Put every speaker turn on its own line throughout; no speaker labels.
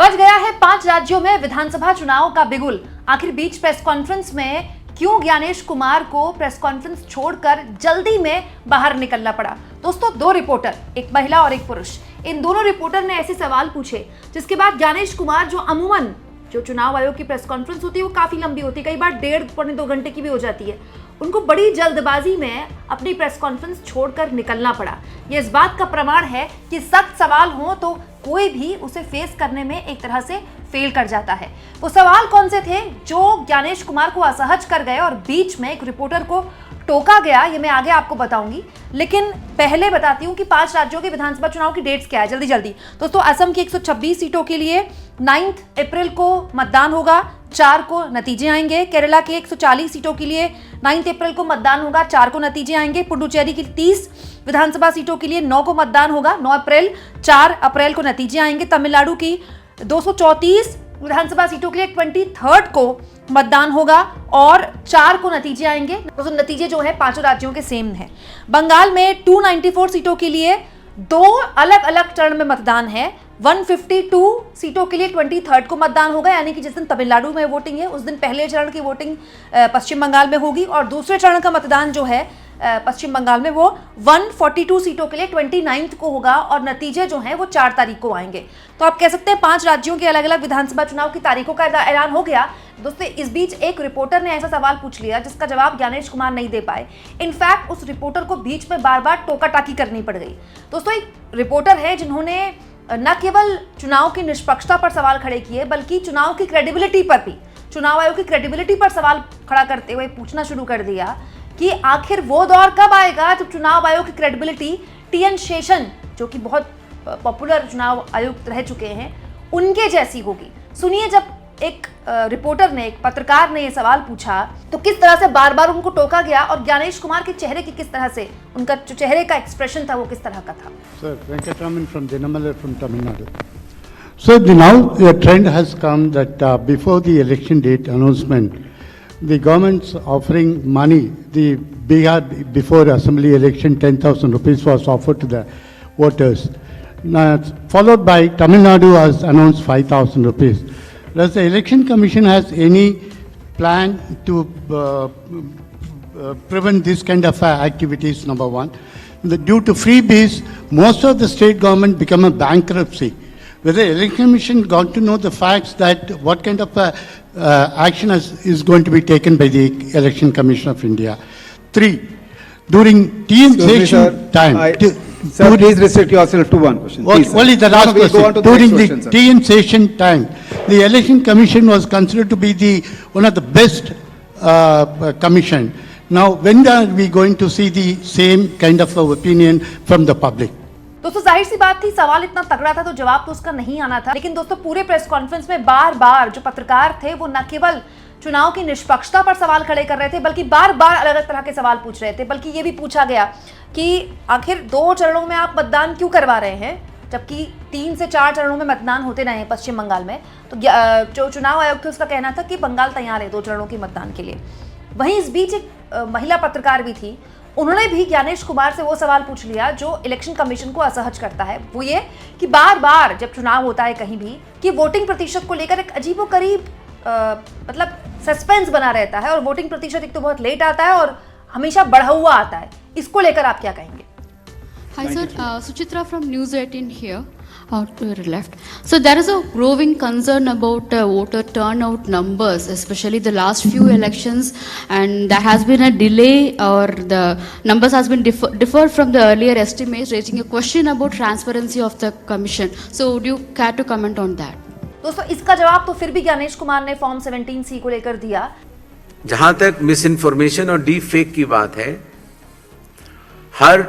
बज गया है 5 राज्यों में विधानसभा चुनाव का बिगुल। आखिर बीच प्रेस कॉन्फ्रेंस में क्यों ज्ञानेश कुमार को प्रेस कॉन्फ्रेंस छोड़कर जल्दी में बाहर निकलना पड़ा? दोस्तों, 2 रिपोर्टर, एक महिला और एक पुरुष, इन दोनों रिपोर्टर ने ऐसे सवाल पूछे जिसके बाद ज्ञानेश कुमार, जो अमूमन जो चुनाव आयोग की प्रेस कॉन्फ्रेंस होती है वो काफी लंबी होती है, कई बार 1.5-2 घंटे की भी हो जाती है, उनको बड़ी जल्दबाजी में अपनी प्रेस कॉन्फ्रेंस छोड़कर निकलना पड़ा। यह इस बात का प्रमाण है कि सख्त सवाल हो तो कोई भी उसे फेस करने में एक तरह से फेल कर जाता है। वो सवाल कौन से थे जो ज्ञानेश कुमार को असहज कर गए और बीच में एक रिपोर्टर को टोका गया, ये मैं आगे आपको बताऊंगी। लेकिन पहले बताती हूं कि 5 राज्यों के विधानसभा चुनाव की डेट्स क्या है, जल्दी जल्दी। दोस्तों, असम की 126 सीटों के लिए 9 अप्रैल को मतदान होगा, 4 को नतीजे आएंगे। केरला की 140 सीटों के लिए 9 अप्रैल को मतदान होगा, 4 को नतीजे आएंगे। पुडुचेरी की 30 विधानसभा सीटों के लिए 9 को मतदान होगा, 9 अप्रैल, 4 अप्रैल को नतीजे आएंगे। तमिलनाडु की 234 विधानसभा सीटों के लिए 23 को मतदान होगा और 4 को नतीजे आएंगे। तो नतीजे जो है 5 राज्यों के सेम हैं। बंगाल में 294 सीटों के लिए 2 अलग अलग चरण में मतदान है। 152 सीटों के लिए 23 को मतदान होगा, यानी कि जिस दिन तमिलनाडु में वोटिंग है उस दिन पहले चरण की वोटिंग पश्चिम बंगाल में होगी और दूसरे चरण का मतदान जो है पश्चिम बंगाल में वो 142 सीटों के लिए 29 को होगा और नतीजे जो हैं वो 4 तारीख को आएंगे। तो आप कह सकते हैं 5 राज्यों के अलग अलग विधानसभा चुनाव की तारीखों का ऐलान हो गया। दोस्तों, इस बीच एक रिपोर्टर ने ऐसा सवाल पूछ लिया जिसका जवाब ज्ञानेश कुमार नहीं दे पाए। इनफैक्ट उस रिपोर्टर को बीच में बार बार टोका टाकी करनी पड़ गई। दोस्तों, एक रिपोर्टर है जिन्होंने न केवल चुनाव की निष्पक्षता पर सवाल खड़े किए बल्कि चुनाव की क्रेडिबिलिटी पर भी, चुनाव आयोग की क्रेडिबिलिटी पर सवाल खड़ा करते हुए पूछना शुरू कर दिया कि आखिर वो दौर कब आएगा जब चुनाव आयोग की क्रेडिबिलिटी टी.एन. शेषन, जो कि बहुत पॉपुलर चुनाव आयुक्त रह चुके हैं, उनके जैसी होगी। सुनिए, जब एक रिपोर्टर ने, एक पत्रकार ने ये सवाल पूछा तो किस तरह से बार बार उनको टोका गया और ज्ञानेश कुमार के चेहरे की किस तरह से, उनका जो चेहरे का एक्सप्रेशन था वो किस तरह का था।
Sir, Venkataraman from Dinamala from Tamil Nadu. So now the trend has come that before the election date announcement, the government's offering money. The Bihar before assembly election 10,000 rupees was offered to the voters. Now, followed by Tamil Nadu has announced 5,000 rupees. Does the election commission has any plan to prevent this kind of activities? Number one, due to freebies, most of the state government become a bankruptcy. Whether the election commission got to know the facts that what kind of action is going to be taken by the election commission of India. 3, during TN session time.
Sir, please restrict yourself to one question.
Only the last question. During the TN session time, the election commission was considered to be one of the best commission. Now, when are we going to see the same kind of opinion from the public?
दोस्तों, जाहिर सी बात थी, सवाल इतना तगड़ा था तो जवाब तो उसका नहीं आना था। लेकिन दोस्तों, पूरे प्रेस कॉन्फ्रेंस में बार बार जो पत्रकार थे वो न केवल चुनाव की निष्पक्षता पर सवाल खड़े कर रहे थे बल्कि बार बार अलग अलग तरह के सवाल पूछ रहे थे। बल्कि ये भी पूछा गया कि आखिर 2 चरणों में आप मतदान क्यों करवा रहे हैं जबकि 3 से 4 चरणों में मतदान होते रहे हैं पश्चिम बंगाल में। तो जो चुनाव आयोग थे उसका कहना था कि बंगाल तैयार है 2 चरणों के मतदान के लिए। वहीं इस बीच एक महिला पत्रकार भी थी, उन्होंने भी ज्ञानेश कुमार से वो सवाल पूछ लिया जो इलेक्शन कमीशन को असहज करता है। वो ये कि बार बार जब चुनाव होता है कहीं भी कि वोटिंग प्रतिशत को लेकर एक अजीबोगरीब मतलब सस्पेंस बना रहता है और वोटिंग प्रतिशत एक तो बहुत लेट आता है और हमेशा बढ़ा हुआ आता है। इसको लेकर आप क्या कहेंगे?
Hi sir, Suchitra from News 18 here, to your left. So there is a growing concern about voter turnout numbers, especially the last few elections, and there has been a delay or the numbers has been differed from the earlier estimates, raising a question about transparency of the commission. So would you care to comment on that?
दोस्तों, इसका जवाब तो फिर भी ज्ञानेश कुमार ने form 17C को लेकर दिया।
जहां तक मिस इन्फॉर्मेशन और डीप फेक की बात है, हर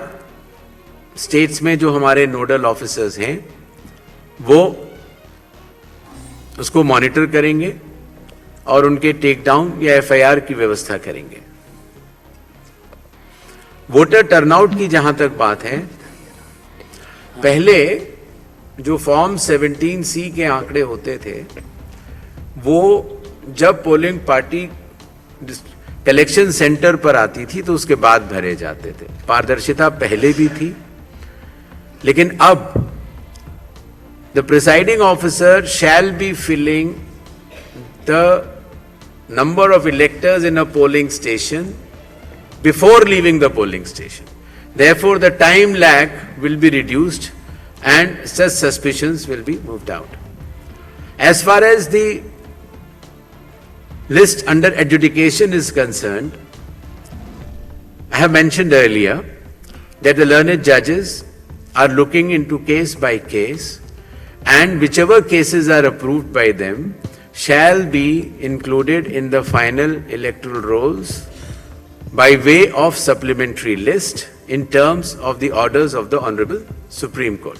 स्टेट्स में जो हमारे नोडल ऑफिसर्स हैं वो उसको मॉनिटर करेंगे और उनके टेक डाउन या एफआईआर की व्यवस्था करेंगे। वोटर टर्नआउट की जहां तक बात है, पहले जो फॉर्म 17C के आंकड़े होते थे वो जब पोलिंग पार्टी कलेक्शन सेंटर पर आती थी तो उसके बाद भरे जाते थे। पारदर्शिता पहले भी थी, लेकिन अब the presiding officer shall be filling the number of electors in a polling station before leaving the polling station. Therefore, the time lag will be reduced and such suspicions will be moved out. As far as the list under adjudication is concerned, I have mentioned earlier that the learned judges are looking into case by case, and whichever cases are approved by them shall be included in the final electoral rolls by way of supplementary list in terms of the orders of the Honorable Supreme Court.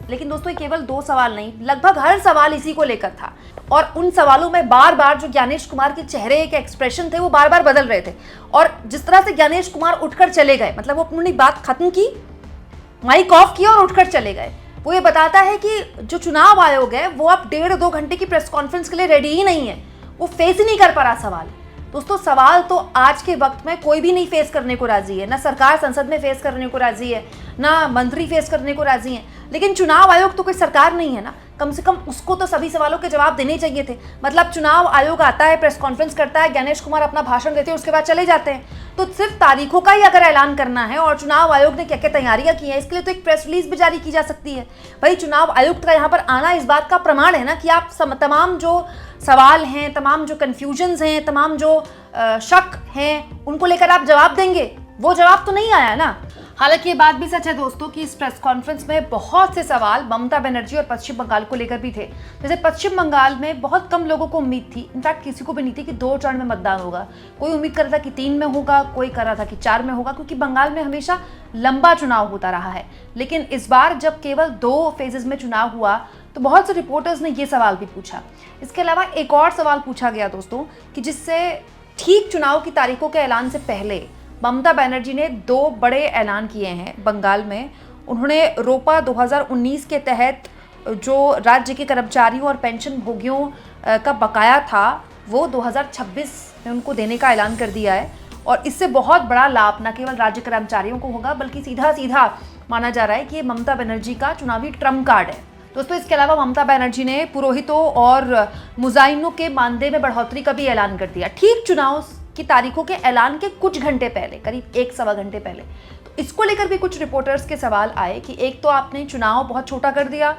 लेकिन दोस्तों ये केवल 2 सवाल नहीं, लगभग हर सवाल इसी को लेकर था और उन सवालों में बार बार जो ज्ञानेश कुमार के चेहरे के एक्सप्रेशन थे वो बार बार बदल रहे थे और जिस तरह से ज्ञानेश कुमार उठकर चले गए, मतलब वो अपनी बात खत्म की, माइक ऑफ किया और उठकर चले गए, वो ये बताता है कि जो चुनाव आयोग है वो अब 1.5-2 घंटे की प्रेस कॉन्फ्रेंस के लिए रेडी ही नहीं है, वो फेस ही नहीं कर पा रहा सवाल। दोस्तों सवाल तो आज के वक्त में कोई भी नहीं फेस करने को राजी है, ना सरकार संसद में फेस करने को राजी है, ना मंत्री फेस करने को राजी हैं, लेकिन चुनाव आयोग तो कोई सरकार नहीं है ना, कम से कम उसको तो सभी सवालों के जवाब देने चाहिए थे। मतलब चुनाव आयोग आता है, प्रेस कॉन्फ्रेंस करता है, ज्ञानेश कुमार अपना भाषण देते हैं, उसके बाद चले जाते हैं। तो सिर्फ तारीखों का ही अगर ऐलान करना है और चुनाव आयोग ने क्या क्या तैयारियां की हैं, इसके लिए तो एक प्रेस रिलीज भी जारी की जा सकती है। भाई चुनाव आयुक्त का यहाँ पर आना इस बात का प्रमाण है ना कि आप तमाम जो सवाल हैं, तमाम जो कन्फ्यूजन्स हैं, तमाम जो शक हैं, उनको लेकर आप जवाब देंगे, वो जवाब तो नहीं आया ना। हालांकि ये बात भी सच है दोस्तों कि इस प्रेस कॉन्फ्रेंस में बहुत से सवाल ममता बनर्जी और पश्चिम बंगाल को लेकर भी थे। जैसे पश्चिम बंगाल में बहुत कम लोगों को उम्मीद थी, इनफैक्ट किसी को भी नहीं थी कि 2 चरण में मतदान होगा। कोई उम्मीद कर रहा था कि 3 में होगा, कोई कर रहा था कि 4 में होगा, क्योंकि बंगाल में हमेशा लंबा चुनाव होता रहा है। लेकिन इस बार जब केवल 2 फेजेस में चुनाव हुआ तो बहुत से रिपोर्टर्स ने ये सवाल भी पूछा। इसके अलावा एक और सवाल पूछा गया दोस्तों कि जिससे ठीक चुनाव की तारीखों के ऐलान से पहले ममता बनर्जी ने 2 बड़े ऐलान किए हैं बंगाल में। उन्होंने रोपा 2019 के तहत जो राज्य के कर्मचारियों और पेंशन भोगियों का बकाया था वो 2026 में उनको देने का ऐलान कर दिया है और इससे बहुत बड़ा लाभ न केवल राज्य कर्मचारियों को होगा बल्कि सीधा सीधा माना जा रहा है कि ये ममता बनर्जी का चुनावी ट्रम्प कार्ड है। दोस्तों इसके अलावा ममता बनर्जी ने पुरोहितों और मुजाइनों के मानदेय में बढ़ोतरी का भी ऐलान कर दिया ठीक चुनाव की तारीखों के ऐलान के कुछ घंटे पहले, करीब 1-1.25 घंटे पहले। तो इसको लेकर भी कुछ रिपोर्टर्स के सवाल आए कि एक तो आपने चुनाव बहुत छोटा कर दिया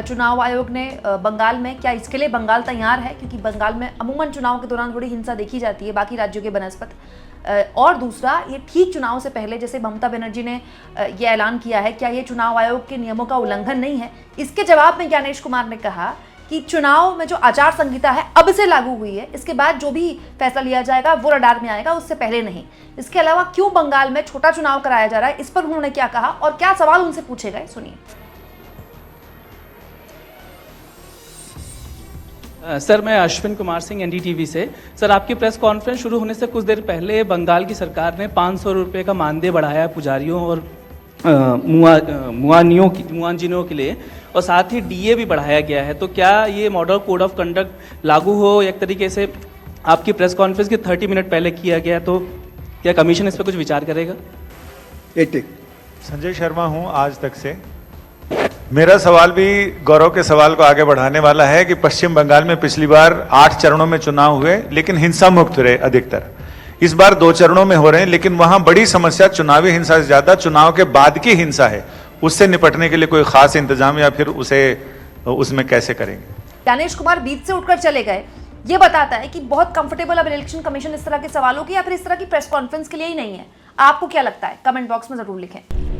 चुनाव आयोग ने बंगाल में, क्या इसके लिए बंगाल तैयार है? क्योंकि बंगाल में अमूमन चुनाव के दौरान थोड़ी हिंसा देखी जाती है बाकी राज्यों के बनस्पत। और दूसरा, ये ठीक चुनाव से पहले जैसे ममता बनर्जी ने ये ऐलान किया है, क्या ये चुनाव आयोग के नियमों का उल्लंघन नहीं है? इसके जवाब में ज्ञानेश कुमार ने कहा कि चुनाव में जो आचार संहिता है अब से लागू हुई है, इसके बाद जो भी फैसला लिया जाएगा वो रडार में आएगा, उससे पहले नहीं। इसके अलावा क्यों बंगाल में छोटा चुनाव कराया जा रहा है, इस पर उन्होंने क्या कहा और क्या सवाल उनसे पूछे गए, सुनिए।
सर, मैं अश्विन कुमार सिंह एनडीटीवी से। सर, आपकी प्रेस कॉन्फ्रेंस शुरू होने से कुछ देर पहले बंगाल की सरकार ने 500 रुपये का मानदेय बढ़ाया पुजारियों और मुआजिनों के लिए और साथ ही डीए भी बढ़ाया गया है। तो क्या ये मॉडल कोड ऑफ कंडक्ट लागू हो एक तरीके से आपकी प्रेस कॉन्फ्रेंस के 30 मिनट पहले किया गया, तो क्या कमीशन इस पर कुछ विचार करेगा?
संजय शर्मा हूँ आज तक से। मेरा सवाल भी गौरव के सवाल को आगे बढ़ाने वाला है कि पश्चिम बंगाल में पिछली बार 8 चरणों में चुनाव हुए लेकिन हिंसा मुक्त रहे अधिकतर। इस बार 2 चरणों में हो रहे हैं लेकिन वहां बड़ी समस्या चुनावी हिंसा से ज्यादा चुनाव के बाद की हिंसा है। उससे निपटने के लिए कोई खास इंतजाम या फिर उसमें कैसे करेंगे?
ज्ञानेश कुमार बीच से उठकर चले गए, ये बताता है कि बहुत कंफर्टेबल अब इलेक्शन कमीशन इस तरह के सवालों की या फिर इस तरह की प्रेस कॉन्फ्रेंस के लिए ही नहीं है। आपको क्या लगता है? कमेंट बॉक्स में जरूर लिखें।